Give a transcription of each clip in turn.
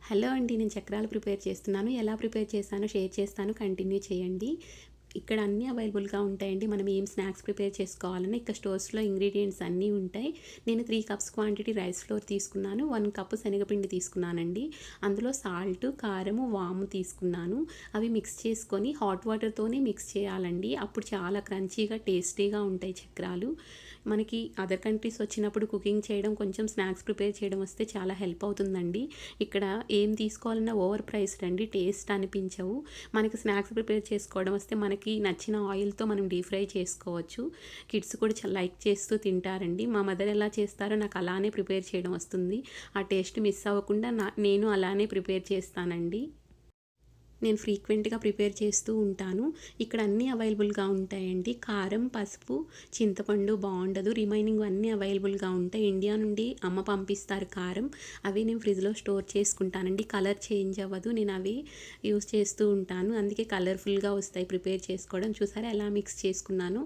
Hello అండి. నేను చక్రాలు ప్రిపేర్ చేస్తున్నాను. ఎలా ప్రిపేర్ చేశానో షేర్ చేస్తాను. కంటిన్యూ చేయండి. ఇక్కడ అన్నీ అవైలబుల్‌గా ఉంటాయండి. మనం ఏం స్నాక్స్ ప్రిపేర్ చేసుకోవాలన్నా ఇక్కడ స్టోర్స్‌లో ఇంగ్రీడియెంట్స్ అన్నీ ఉంటాయి. నేను 3 కప్స్ క్వాంటిటీ రైస్ ఫ్లోర్ తీసుకున్నాను. 1 కప్ శనగపిండి తీసుకున్నానండి. అందులో సాల్ట్, కారము, వాము తీసుకున్నాను. అవి మిక్స్ చేసుకొని హాట్ వాటర్‌తోనే మిక్స్ చేయాలండి. అప్పుడు చాలా క్రంచీగా, టేస్టీగా ఉంటాయి చక్రాలు. మనకి అదర్ కంట్రీస్ వచ్చినప్పుడు కుకింగ్ చేయడం, కొంచెం స్నాక్స్ ప్రిపేర్ చేయడం వస్తే చాలా హెల్ప్ అవుతుందండి. ఇక్కడ ఏం తీసుకోవాలన్నా ఓవర్ ప్రైస్డ్ అండి. టేస్ట్ అనిపించవు. మనకి స్నాక్స్ ప్రిపేర్ చేసుకోవడం వస్తే మనకి నచ్చిన ఆయిల్‌తో మనం డీప్ ఫ్రై చేసుకోవచ్చు. కిడ్స్ కూడా చాలా లైక్ చేస్తూ తింటారండి. మా మదర్ ఎలా చేస్తారో నాకు అలానే ప్రిపేర్ చేయడం వస్తుంది. ఆ టేస్ట్ మిస్ అవ్వకుండా నేను అలానే ప్రిపేర్ చేస్తానండి. నేను ఫ్రీక్వెంట్‌గా ప్రిపేర్ చేస్తూ ఉంటాను. ఇక్కడ అన్నీ అవైలబుల్‌గా ఉంటాయండి. కారం, పసుపు, చింతపండు బావుండదు. రిమైనింగ్ అన్నీ అవైలబుల్‌గా ఉంటాయి. ఇండియా నుండి అమ్మ పంపిస్తారు కారం. అవి నేను ఫ్రిడ్జ్‌లో స్టోర్ చేసుకుంటానండి. కలర్ చేంజ్ అవ్వదు. నేను అవి యూజ్ చేస్తూ ఉంటాను. అందుకే కలర్‌ఫుల్‌గా వస్తాయి ప్రిపేర్ చేసుకోవడం. చూసారా ఎలా మిక్స్ చేసుకున్నానో.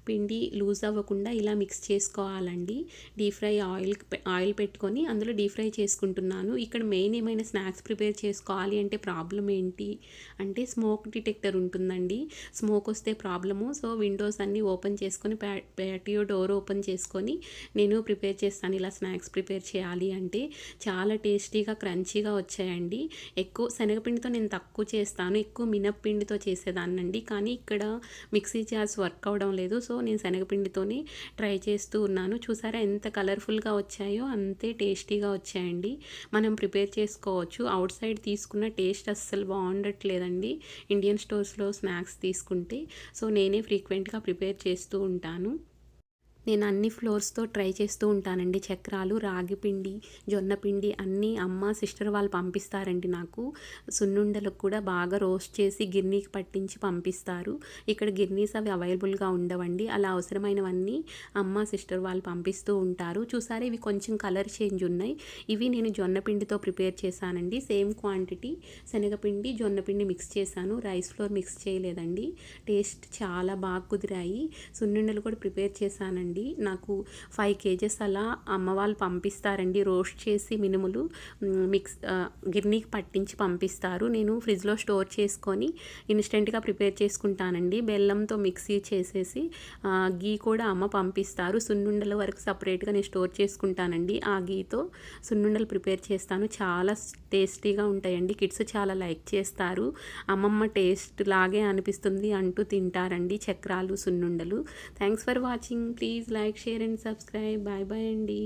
పిండి లూజ్ అవ్వకుండా ఇలా మిక్స్ చేసుకోవాలండి. డీప్ ఫ్రై ఆయిల్ పెట్టుకొని అందులో డీప్ ఫ్రై చేసుకుంటున్నాను. ఇక్కడ మెయిన్ ఏమైనా స్నాక్స్ ప్రిపేర్ చేసుకోవాలి అంటే ప్రాబ్లమ్ ఏంటి అంటే స్మోక్ డిటెక్టర్ ఉంటుందండి. స్మోక్ వస్తే ప్రాబ్లము. సో విండోస్ అన్నీ ఓపెన్ చేసుకొని ప్యాటియో డోర్ ఓపెన్ చేసుకొని నేను ప్రిపేర్ చేస్తాను. ఇలా స్నాక్స్ ప్రిపేర్ చేయాలి అంటే చాలా టేస్టీగా, క్రంచీగా వచ్చాయండి. ఎక్కువ శనగపిండితో నేను తక్కువ చేస్తాను. ఎక్కువ మినప్పిండితో చేసేదాన్నండి. కానీ ఇక్కడ మిక్సీ జార్స్ వర్క్ అవ్వడం లేదు. సో నేను శనగపిండితోనే ట్రై చేస్తూ ఉన్నాను. చూసారా ఎంత కలర్ఫుల్‌గా వచ్చాయో అంతే టేస్టీగా వచ్చాయండి. మనం ప్రిపేర్ చేసుకోవచ్చు. ఔట్ సైడ్ తీసుకున్న టేస్ట్ అస్సలు బాగుండట్లేదండి. ఇండియన్ స్టోర్స్‌లో స్నాక్స్ తీసుకుంటే. సో నేనే ఫ్రీక్వెంట్‌గా ప్రిపేర్ చేస్తూ ఉంటాను. నేను అన్ని ఫ్లోర్స్‌తో ట్రై చేస్తూ ఉంటానండి. చక్రాలు, రాగి పిండి, జొన్న పిండి అన్నీ అమ్మ, సిస్టర్ వాళ్ళు పంపిస్తారండి నాకు. సున్నుండలకు కూడా బాగా రోస్ట్ చేసి గిర్నీకి పట్టించి పంపిస్తారు. ఇక్కడ గిర్నీస్ అవి అవైలబుల్‌గా ఉండవండి. అలా అవసరమైనవన్నీ అమ్మ, సిస్టర్ వాళ్ళు పంపిస్తూ ఉంటారు. చూసారా ఇవి కొంచెం కలర్ చేంజ్ ఉన్నాయి. ఇవి నేను జొన్న పిండితో ప్రిపేర్ చేశానండి. సేమ్ క్వాంటిటీ శనగపిండి, జొన్న పిండి మిక్స్ చేశాను. రైస్ ఫ్లోర్ మిక్స్ చేయలేదండి. టేస్ట్ చాలా బాగా కుదిరాయి. సున్నుండలు కూడా ప్రిపేర్ చేశానండి. నాకు 5 కేజెస్ అలా అమ్మ వాళ్ళు పంపిస్తారండి. రోస్ట్ చేసి మినుములు గిర్నీకి పట్టించి పంపిస్తారు. నేను ఫ్రిడ్జ్‌లో స్టోర్ చేసుకొని ఇన్స్టెంట్‌గా ప్రిపేర్ చేసుకుంటానండి. బెల్లంతో మిక్సీ చేసేసి గీ కూడా అమ్మ పంపిస్తారు. సున్నుండల వరకు సపరేట్‌గా నేను స్టోర్ చేసుకుంటానండి. ఆ గీతో సున్నుండలు ప్రిపేర్ చేస్తాను. చాలా టేస్టీగా ఉంటాయండి. కిడ్స్ చాలా లైక్ చేస్తారు. అమ్మమ్మ టేస్ట్ లాగే అనిపిస్తుంది అంటూ తింటారండి చక్రాలు, సున్నుండలు. Thanks for watching. Please like, share and subscribe. Bye bye అండి.